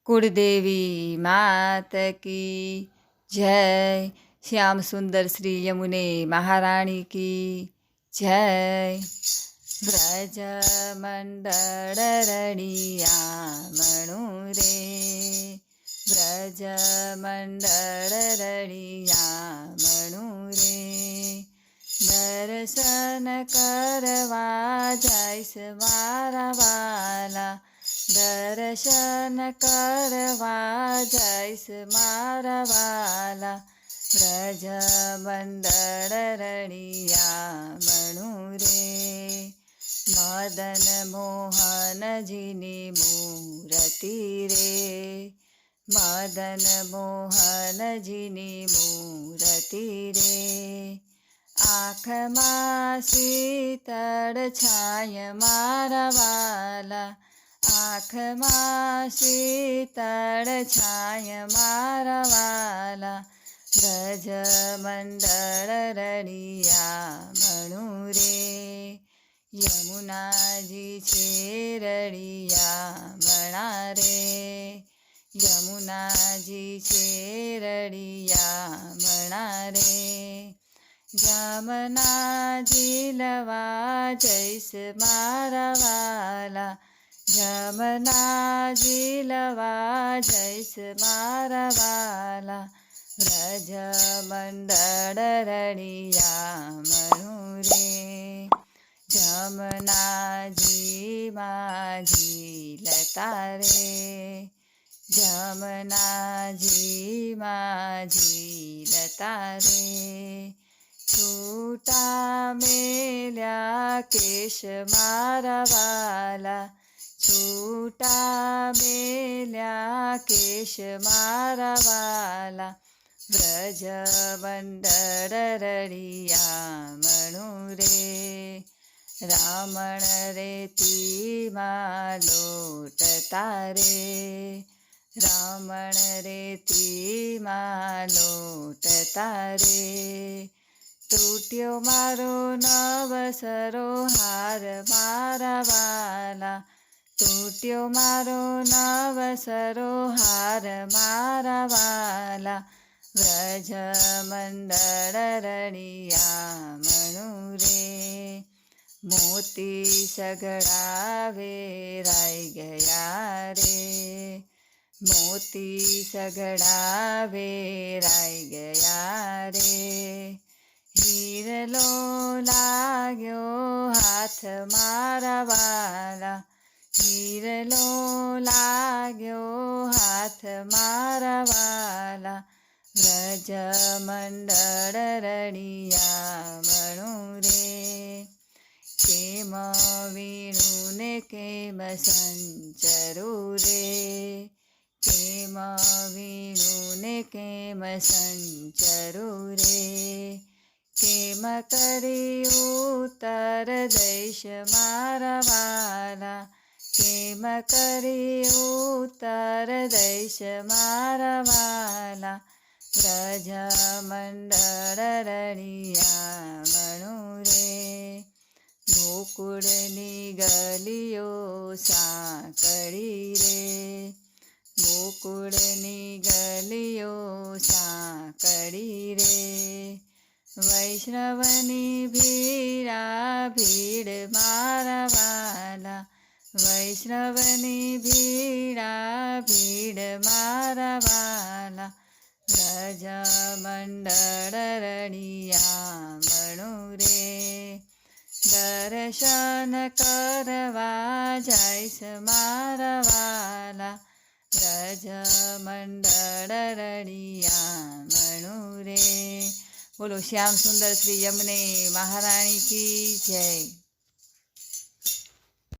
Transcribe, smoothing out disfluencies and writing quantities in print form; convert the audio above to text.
कुलदेवी मात की जय। श्याम सुंदर श्री यमुने महाराणी की जय। व्रज मंडल रड़िया मणु रे, व्रज मंडल रड़िया मणु रे। दर्शन करवा जाइस मारा वाला, दर्शन करवा जाइस मारा वाला। व्रज मंडल रड़िया मणु रे, मदन मोहन जीनी मूर्ति रे, मदन मोहन जीनी मूर्ति रे। आँखમાં શીતળ છાય મારા વાલા, આँખમાં શીતળ છાય મારા વાલા। વ્રજ મંડળ રળિયા મણુ રે, યમુનાજી છે રળિયા મણા રે, યમુનાજી છે રળિયા મણા રે। જમના ઝીલવા જઈશ મારા વાલા, જમના ઝીલવા જઈશ મારા વાલા। વ્રજ મંડળ રળિયા મણુ રે, જમનાજી માજી લતા રે, જમનાજી માજી લતા રે। છૂટા મેલ્યા કેશ મારા વાલા, છૂટા મેલ્યા કેશ મારા વાલા। વ્રજ મંડળ રળિયા મણુ રે, રામણ રેતીમાં લોટતા રે, રામણ રેતીમાં લોટતા રે। તૂટ્યો મારો નવસરો હાર મારા વાલા, તૂટ્યો મારો નવસરો હાર મારા વાલા। વ્રજ મંડળ રળિયા મણુ રે, મોતી સગડાવે રાઈ ગયા રે, મોતી સગડાવે રાઈ ગયા રે। હીરલો લાગ્યો હાથ મારા વાલા, હીરલો લાગ્યો હાથ મારા વાલા। વ્રજ મંડળ રળિયા મણુ રે, કેમ વીણું ને કેમ સંચરું રે, કેમ વીણું ને કેમ સંચરું રે। કેમ કરી ઉત્તર દઈશ મારા વાલા, કેમ કરી ઉત્તર દઈશ મારા વાલા। વ્રજ મંડળ રળિયા મણુ રે, ગોકુળની ગલીઓ સાંકળી રે, ગોકુળની ગલીઓ સાંકળી રે। વૈષ્ણવની ભીડા ભીડ મારા વાલા, વૈષ્ણવની ભીડા ભીડ મારા વાલા। વ્રજ મંડળ રળિયા મણુ રે, દર્શન કરવા જાઈશ મારા વાલા। વ્રજ મંડળ રળિયા મણુ રે। બોલો શ્યામ સુંદર શ્રી यमुने महारानी की जय।